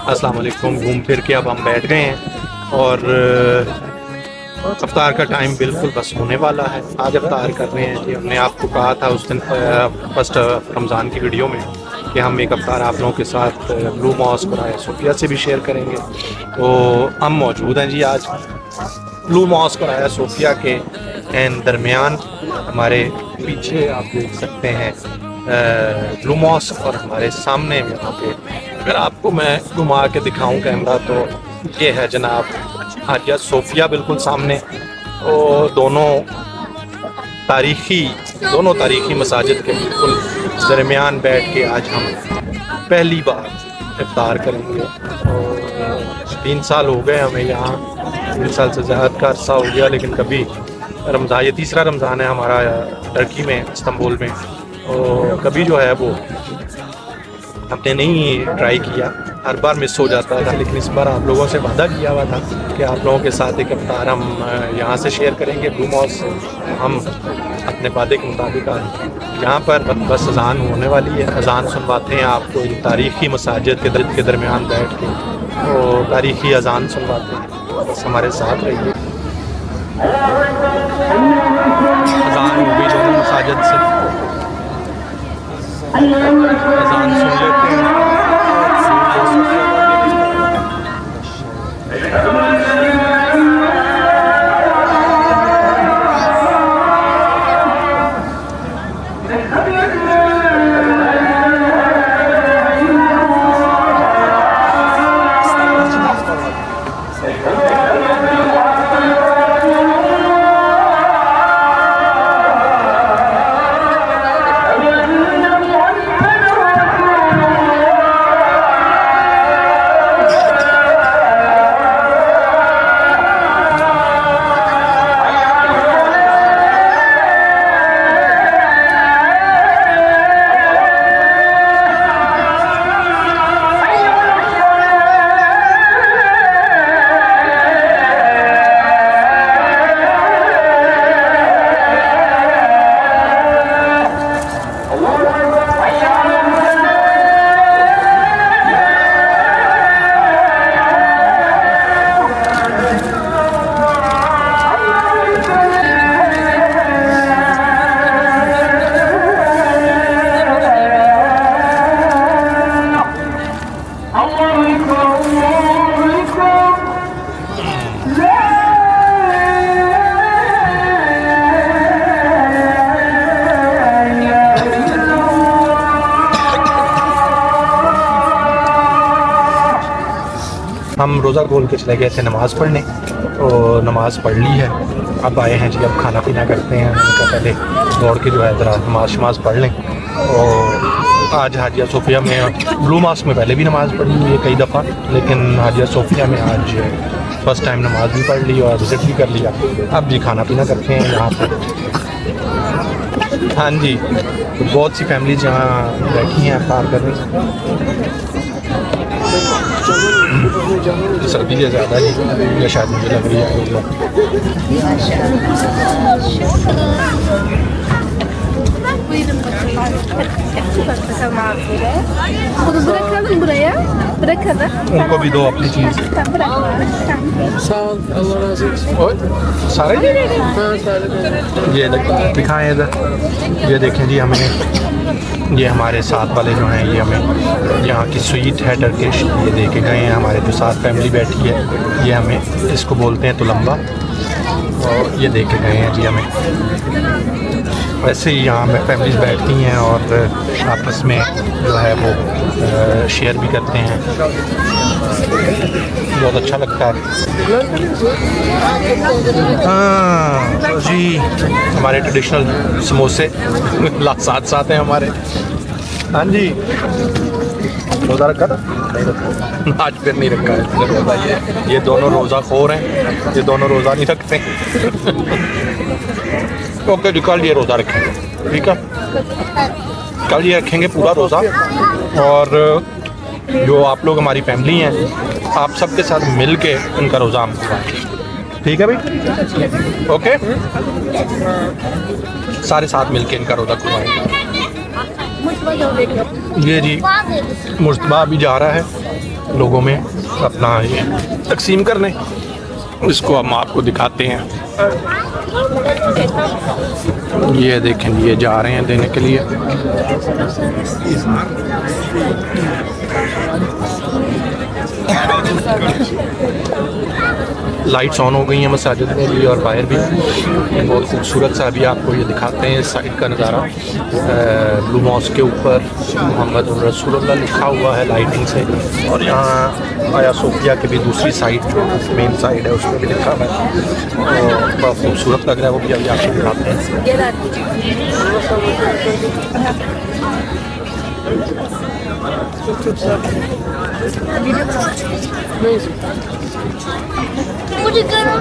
अस्सलाम वालेकुम। घूम फिर के अब हम बैठ गए हैं और अफ्तार का टाइम बिल्कुल बस होने वाला है। आज अफ्तार कर रहे हैं जी। हमने आपको कहा था उस दिन फर्स्ट रमज़ान की वीडियो में कि हम एक अफ्तार आप लोगों के साथ ब्लू मॉस्क और आया सोफिया से भी शेयर करेंगे। तो हम मौजूद हैं जी आज ब्लू मॉस्क और आया सोफिया के दरमियान। हमारे पीछे आप देख सकते हैं ब्लू मॉस्क और हमारे सामने यहाँ पे अगर आपको मैं घुमा के दिखाऊं कैमरा तो ये है जनाब हाजिया सोफिया बिल्कुल सामने। और दोनों तारीखी मसाजिद के बिल्कुल दरमियान बैठ के आज हम पहली बार इफ्तार करेंगे। और 3 साल हो गए हमें यहाँ, 3 साल से ज़्यादा का अरसा हो गया, लेकिन कभी रमज़ान, ये तीसरा रमज़ान है हमारा टर्की में, इस्तांबुल में। और कभी जो है वो हमने नहीं ट्राई किया, हर बार मिस हो जाता था। लेकिन इस बार आप लोगों से वादा किया हुआ था कि आप लोगों के साथ एक अफ्तार हम यहाँ से शेयर करेंगे ब्लू मॉस्क से। हम अपने वादे के मुताबिक यहाँ पर बस अजान होने वाली है, अजान सुनवाते हैं आपको इन तारीख़ी मसाजिद के दरमियान बैठ के। तो तारीख़ी अजान सुनवाते हैं, बस हमारे साथ रहिए। अजान हो गई दोनों मसाजिद से, अजान सुन लेते हैं। हम रोज़ा खोल के चले गए थे नमाज़ पढ़ने, और नमाज़ पढ़ ली है। अब आए हैं जी, अब खाना पीना करते हैं। उनका पहले दौड़ के जो है ज़रा नमाज़ पढ़ लें। और आज हाजिया सोफिया में ब्लू मॉस्क में पहले भी नमाज़ पढ़ी हुई है कई दफ़ा, लेकिन हाजिया सोफिया में आज फर्स्ट टाइम नमाज़ भी पढ़ ली और विज़िट भी कर लिया। अब जी खाना पीना करते हैं यहाँ पर। हाँ जी, तो बहुत सी फैमिलीज यहाँ बैठी हैं अफ्तार कर रही हैं। सर्दी है ज़्यादा ही, या शायद मुझे लग रही है उनको भी दो अपनी चीज़। सारे ये दिखाएं इधर, ये देखें जी। हमें ये हमारे साथ वाले जो हैं, ये हमें यहाँ की स्वीट है टर्किश, ये दे के गए हैं। हमारे जो साथ फैमिली बैठी है, ये हमें इसको बोलते हैं तुलम्बा, और ये दे के गए हैं जी हमें। वैसे ही यहाँ में फैमिलीज बैठती हैं और आपस में जो है वो शेयर भी करते हैं, बहुत अच्छा लगता है। हाँ जी, हमारे ट्रेडिशनल समोसे साथ हैं हमारे। हाँ जी, रोज़ा रखा था? नहीं रखा, आज फिर नहीं रखा है रोज़ा। ये दोनों रोज़ा खोर हैं, ये दोनों रोज़ा नहीं रखते। ओके जी, कल ये रोज़ा रखेंगे, ठीक है? कल ये रखेंगे पूरा रोज़ा। और जो आप लोग हमारी फैमिली हैं, आप सबके साथ मिल के उनका रोज़ा हम खुलवाएंगे, ठीक है भाई? ओके, सारे साथ मिल के इनका रोज़ा खुलवाएंगे। ये जी मुश्तबा भी जा रहा है लोगों में अपना ये तकसीम करने। इसको हम आपको दिखाते हैं। ये देखें, ये जा रहे हैं देने के लिए। लाइट्स ऑन हो गई हैं मसाजिद में भी और बाहर भी। बहुत खूबसूरत सा अभी आपको ये दिखाते हैं साइड का नज़ारा। ब्लू मॉस्क के ऊपर मोहम्मद रसूलुल्लाह लिखा हुआ है लाइटिंग से। और यहाँ आया सोफिया की भी दूसरी साइड जो मेन साइड है उसमें भी लिखा हुआ है। और बहुत खूबसूरत लग रहा है वो भी अभी आपको दिखाते हैं। मुझे करो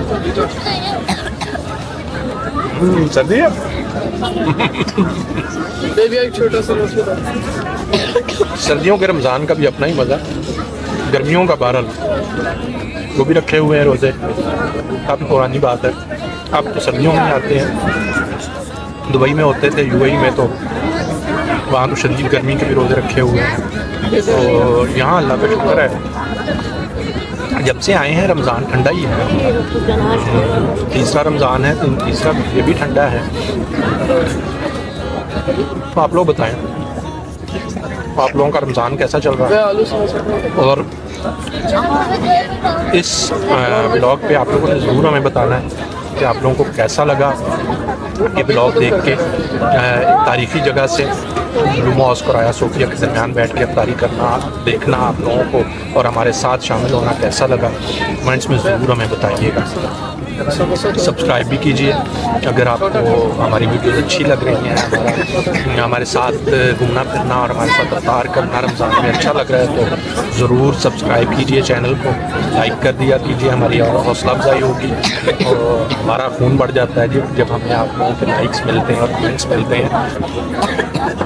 सर्दी है। सर्दियों के रमज़ान का भी अपना ही मज़ा। गर्मियों का बहरहाल वो भी रखे हुए हैं रोज़े। काफ़ी पुरानी बात है। अब तो सर्दियों में आते हैं। दुबई में होते थे, यूएई में, तो वहाँ तो शदीद गर्मी के भी रोज़े रखे हुए हैं। तो यहाँ अल्लाह का शुक्र है जब से आए हैं रमज़ान ठंडा ही है। तीसरा रमज़ान है, तीसरा ये भी ठंडा है। तो आप लोग बताएं, आप लोगों का रमज़ान कैसा चल रहा है? और इस ब्लॉग पे आप लोगों ने ज़रूर हमें बताना है कि आप लोगों को कैसा लगा ये ब्लॉग देख के। तारीख़ी जगह से ब्लू मॉस्क और आया सोफिया के दरमियान बैठ के अफ्तारी करना, देखना आप लोगों को और हमारे साथ शामिल होना कैसा लगा, कमेंट्स में ज़रूर हमें बताइएगा। सब्सक्राइब भी कीजिए अगर आपको हमारी वीडियोज़ अच्छी लग रही हैं। हमारे साथ घूमना फिरना और हमारे साथ अफ्तार करना रमज़ान में अच्छा लग रहा है तो ज़रूर सब्सक्राइब कीजिए चैनल को, लाइक कर दिया कीजिए। हमारी और हौसला अफजाई होगी और हमारा खून बढ़ जाता है जब हमें आप लोगों के लाइक्स मिलते हैं और कमेंट्स मिलते हैं।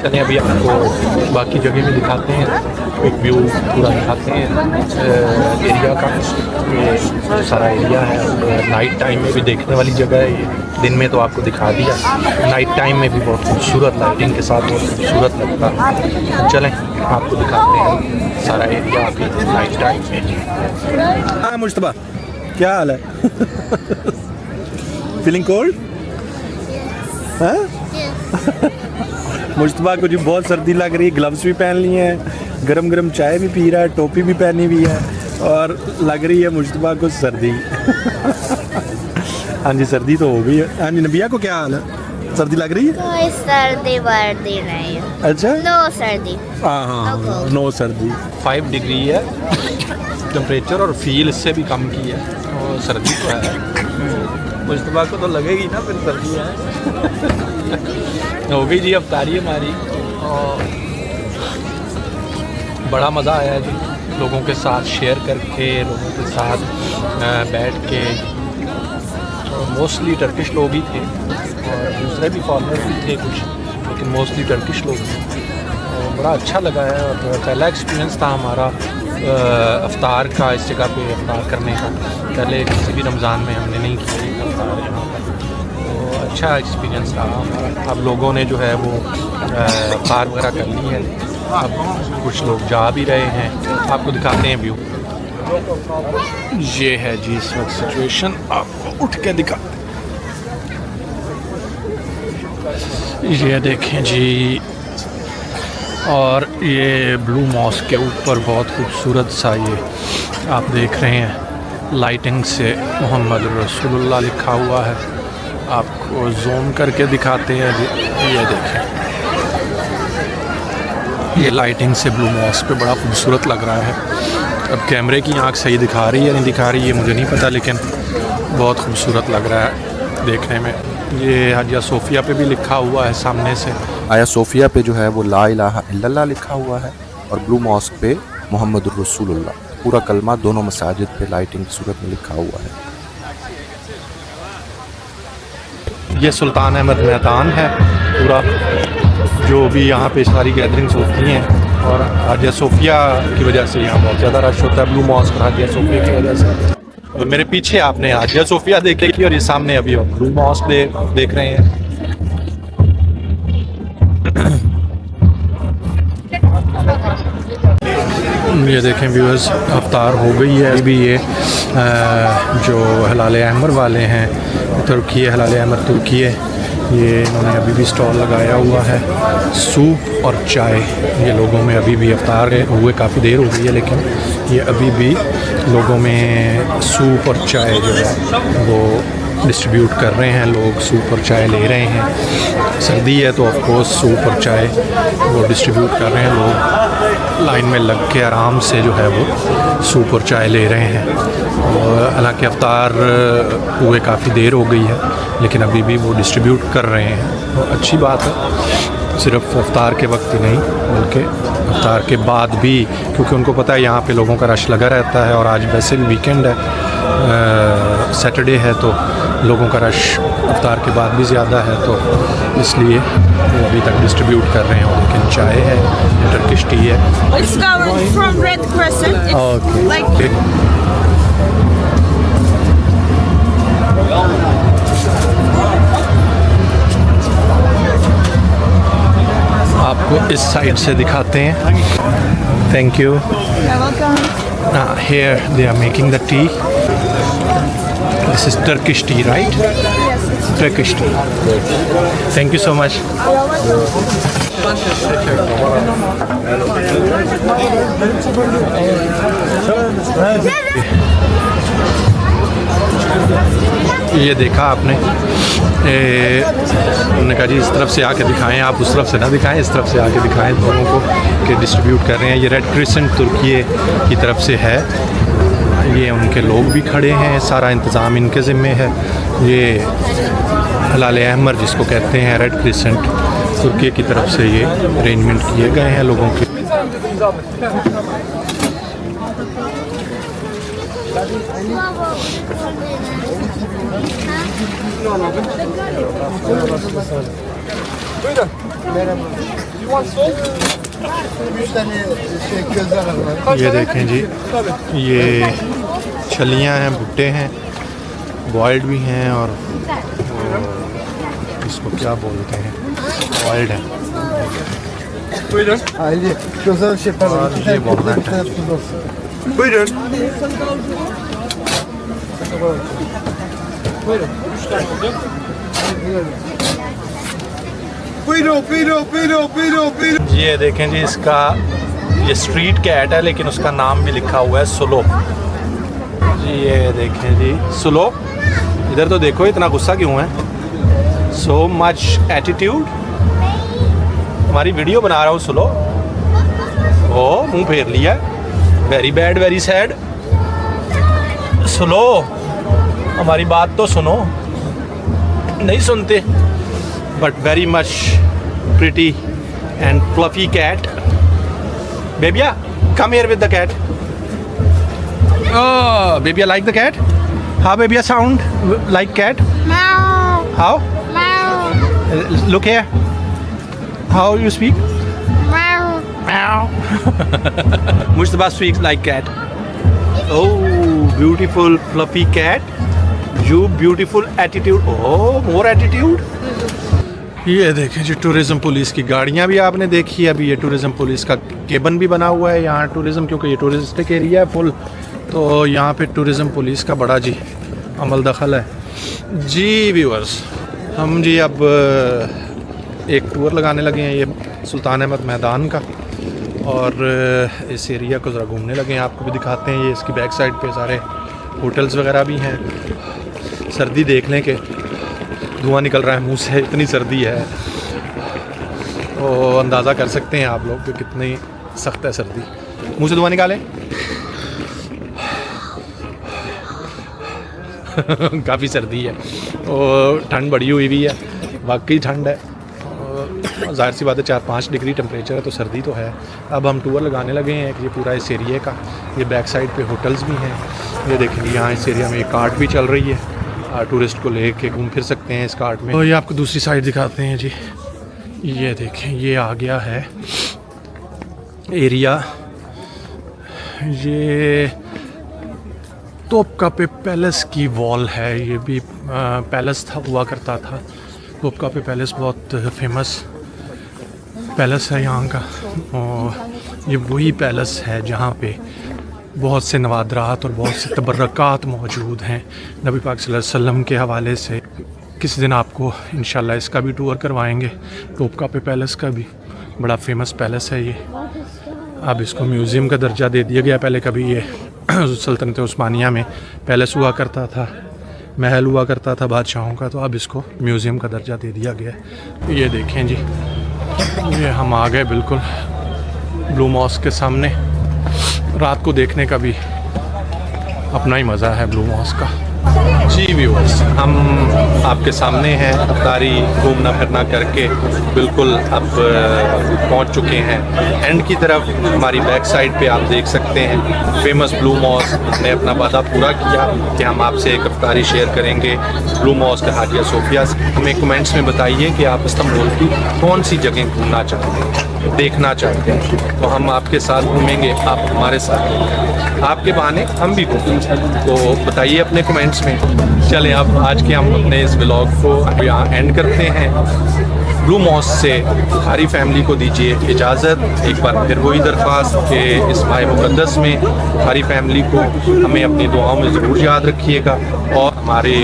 चलिए अभी आपको बाकी जगह भी दिखाते हैं, एक व्यू पूरा दिखाते हैं एरिया का। ये सारा एरिया है। नाइट टाइम में भी देखने वाली जगह है ये। दिन में तो आपको दिखा दिया, नाइट टाइम में भी बहुत खूबसूरत लाइटिंग के साथ बहुत खूबसूरत लगता है। चलें आपको दिखाते हैं सारा एरिया अभी नाइट टाइम में। हाँ मुश्तबा, क्या हाल है? Feeling cold? हाँ मुश्तबा को जी बहुत सर्दी लग रही है। ग्लव्स भी पहन लिए हैं, गरम गरम चाय भी पी रहा है, टोपी भी पहनी हुई है और लग रही है मुश्तबा को सर्दी। हाँ जी सर्दी तो हो गई है। हाँ जी नबिया को क्या हाल है? सर्दी लग रही है? कोई सर्दी वर्दी नहीं है। अच्छा, नो सर्दी। हाँ हाँ नो सर्दी। 5 डिग्री है टेम्परेचर और फील इससे भी कम की है और सर्दी तो है। मुश्तबा को तो लगेगी ना फिर सर्दी है। हो गई जी अफ्तारी हमारी और बड़ा मज़ा आया जी लोगों के साथ शेयर करके, लोगों के साथ बैठ के। मोस्टली टर्किश लोग ही थे और दूसरे भी फॉरेनर भी थे कुछ, लेकिन मोस्टली टर्किश लोग थे। और बड़ा अच्छा लगा है और पहला एक्सपीरियंस था हमारा अफ्तार का, इस जगह पे अफ्तार करने का। पहले किसी भी रमज़ान में हमने नहीं किया अफ्तार यहाँ पर, तो अच्छा एक्सपीरियंस रहा हमारा। अब लोगों ने जो है वो अफ्तार वगैरह कर ली है, अब कुछ लोग जा भी रहे हैं। आपको दिखाते हैं व्यू। ये है जी इस वक्त सिचुएशन, आपको उठ के दिखाते हैं। ये देखें जी, और ये ब्लू मॉस्क के ऊपर बहुत खूबसूरत सा ये आप देख रहे हैं लाइटिंग से मोहम्मद रसूलुल्लाह लिखा हुआ है। आपको जूम करके दिखाते हैं जी। ये देखें, ये लाइटिंग से ब्लू मॉस्क पे बड़ा खूबसूरत लग रहा है। अब कैमरे की आंख सही दिखा रही है नहीं दिखा रही है मुझे नहीं पता, लेकिन बहुत खूबसूरत लग रहा है देखने में। ये हाजिया सोफिया पे भी लिखा हुआ है सामने से। आया सोफिया पे जो है वो ला इलाहा इल्लल्लाह लिखा हुआ है और ब्लू मॉस्क पे मोहम्मद रसूलुल्लाह पूरा कलमा दोनों मसाजिद पे लाइटिंग की सूरत में लिखा हुआ है। ये सुल्तान अहमद मैदान है पूरा, जो भी यहाँ पे सारी गैदरिंग्स होती हैं। और हाजिया सोफिया की वजह से यहाँ बहुत ज़्यादा रश होता है, ब्लू मॉस्क और हाजिया सोफिया की वजह से। तो मेरे पीछे आपने हाजिया सोफिया देखी और ये सामने अभी ब्लू मॉस्क देख रहे हैं। ये देखें व्यूअर्स, अफ्तार हो गई है। अभी ये जो हलाल अहमर वाले हैं, तुर्की हलाल अहमर तुर्की है, ये इन्होंने अभी भी स्टॉल लगाया हुआ है। सूप और चाय, ये लोगों में अभी भी अफ्तार हुए काफ़ी देर हो गई है, लेकिन ये अभी भी लोगों में सूप और चाय जो है वो डिस्ट्रीब्यूट कर रहे हैं। लोग सूप और चाय ले रहे हैं। सर्दी है तो ऑफ कोर्स सूप और चाय वो डिस्ट्रीब्यूट कर रहे हैं। लोग लाइन में लग के आराम से जो है वो सूप और चाय ले रहे हैं। और हालांकि अफ्तार हुए काफ़ी देर हो गई है, लेकिन अभी भी वो डिस्ट्रीब्यूट कर रहे हैं। तो अच्छी बात है, सिर्फ अफ्तार के वक्त ही नहीं बल्कि अफ्तार के बाद भी, क्योंकि उनको पता है यहाँ पे लोगों का रश लगा रहता है। और आज वैसे भी वीकेंड है, सैटरडे है, तो लोगों का रश अफ्तार के बाद भी ज़्यादा है, तो इसलिए वो अभी तक डिस्ट्रीब्यूट कर रहे हैं। और लेकिन चाय है, टर्किश टी है। It's coming from Red Crescent. It's Okay. like आपको इस साइड से दिखाते हैं। Thank you. you're welcome. Here they are making the tea. This is Turkish tea, right? Turkish tea. Thank you so much. ये देखा आपने, उन्होंने कहा जी इस तरफ से आके दिखाएं, आप उस तरफ से ना दिखाएं, इस तरफ से आके दिखाएं लोगों को कि डिस्ट्रीब्यूट कर रहे हैं। ये रेड क्रिसेंट तुर्की की तरफ से है। ये उनके लोग भी खड़े हैं, सारा इंतज़ाम इनके ज़िम्मे है। ये हलाल अहमर जिसको कहते हैं, रेड क्रिसेंट तुर्की की तरफ से ये अरेंजमेंट किए गए हैं लोगों के। ये देखें जी, ये छलियां हैं, भुट्टे हैं, बॉइल्ड भी हैं और इसको क्या बोलते हैं, बॉइल्ड है। ये वॉलनट है। ये देखें जी, इसका ये स्ट्रीट कैट है, लेकिन उसका नाम भी लिखा हुआ है सुलो जी। ये देखें जी, सुलो। इधर तो देखो, इतना गुस्सा क्यों है? So much attitude. हमारी वीडियो बना रहा हूँ सुलो। ओ, मुंह फेर लिया। Very bad, very sad. Sulo, हमारी बात तो सुनो। नहीं सुनते। But very much pretty and fluffy cat. बेबिया, come here with the cat. Oh, baby, I like the cat. How baby sound like cat? Meow. How? Meow. Look here. How you speak? Meow. Meow. Mustafa speaks like cat. Oh, beautiful fluffy cat. You beautiful attitude. Oh, more attitude. ये देखें जी, tourism police की गाड़ियाँ भी आपने देखी। अभी ये tourism police का केबन भी बना हुआ है यहाँ टूरिज़म, क्योंकि ये टूरिस्टिक एरिया है फुल, तो यहाँ पे टूरिज़म पुलिस का बड़ा जी अमल दखल है जी। व्यूअर्स, हम जी अब एक टूर लगाने लगे हैं ये सुल्तान अहमद मैदान का, और इस एरिया को ज़रा घूमने लगे हैं। आपको भी दिखाते हैं। ये इसकी बैक साइड पे सारे होटल्स वगैरह भी हैं। सर्दी देख लें कि धुआं निकल रहा है मुंह से, इतनी सर्दी है। तो अंदाज़ा कर सकते हैं आप लोग कि कितनी सख्त है सर्दी। मुंह से धुआं निकालें। काफ़ी सर्दी है और ठंड बढ़ी हुई भी है, वाकई ठंड है। ज़ाहिर सी बात है 4-5 डिग्री टेम्परेचर है, तो सर्दी तो है। अब हम टूर लगाने लगे हैं ये पूरा इस एरिए का। ये बैक साइड पे होटल्स भी हैं। ये देखेंगे यहाँ इस एरिया में एक कार्ट भी चल रही है, टूरिस्ट को ले के घूम फिर सकते हैं इस कार्ट में। और ये आपको दूसरी साइड दिखाते हैं जी। ये देखें, ये आ गया है एरिया। ये तोपका पे पैलेस की वॉल है। ये भी पैलेस था, हुआ करता था। तोपका पे पैलेस बहुत फेमस पैलेस है यहाँ का। और ये वही पैलेस है जहाँ पे बहुत से नवादरात और बहुत से तबर्रकात मौजूद हैं नबी पाक सल्लल्लाहु अलैहि वसल्लम के हवाले से। किसी दिन आपको इंशाल्लाह इसका भी टूर करवाएंगे, टोपकापी पैलेस का भी, बड़ा फेमस पैलेस है ये। अब इसको म्यूज़ियम का दर्जा दे दिया गया। पहले कभी ये सल्तनत उस्मानिया में पैलेस हुआ करता था, महल हुआ करता था बादशाहों का, तो अब इसको म्यूज़ियम का दर्जा दे दिया गया है। ये देखें जी, ये हम आ गए बिल्कुल ब्लू मॉस्क के सामने। रात को देखने का भी अपना ही मज़ा है ब्लू मॉस्क का। जी व्यूअर्स, हम आपके सामने हैं, अफ्तारी घूमना फिरना करके बिल्कुल अब पहुंच चुके हैं एंड की तरफ। हमारी बैक साइड पे आप देख सकते हैं फेमस ब्लू मॉस्क। हमने अपना वादा पूरा किया कि हम आपसे एक अफ्तारी शेयर करेंगे ब्लू मॉस्क हाजिया सोफिया से। हमें कमेंट्स में बताइए कि आप इस्तांबुल की कौन सी जगह घूमना चाहते हैं, देखना चाहते हैं, तो हम आपके साथ घूमेंगे, आप हमारे साथ घूमेंगे, आपके बहाने हम भी घूमेंगे। तो बताइए अपने कमेंट्स में। चलें अब आज के हम अपने इस व्लॉग को यहाँ एंड करते हैं। ब्लू मॉस्क से बुखारी फैमिली को दीजिए इजाज़त। एक बार फिर वही दरख्वास्त कि इस माह मुक़द्दस में बुखारी फैमिली को हमें अपनी दुआओं में ज़रूर याद रखिएगा, और हमारे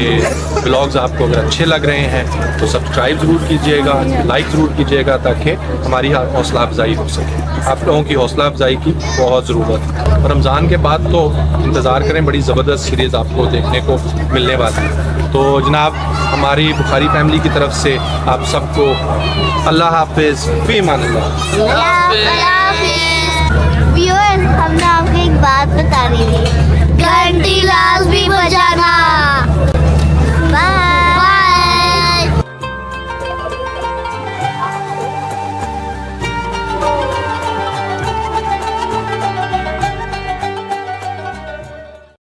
व्लॉग्स आपको अगर अच्छे लग रहे हैं तो सब्सक्राइब ज़रूर कीजिएगा, लाइक ज़रूर कीजिएगा, ताकि हमारी हौसला अफजाई हो सके। आप लोगों की हौसला अफजाई की बहुत ज़रूरत है। और रमज़ान के बाद तो इंतज़ार करें, बड़ी ज़बरदस्त सीरीज़ आपको देखने को मिलने वाली है। तो जनाब, हमारी बुखारी फैमिली की तरफ से आप सबको अल्लाह हाफिज़, फी अमान अल्लाह। व्यूअर्स, हमने आपको एक बात बतानी थी, घंटी लाजमी बजा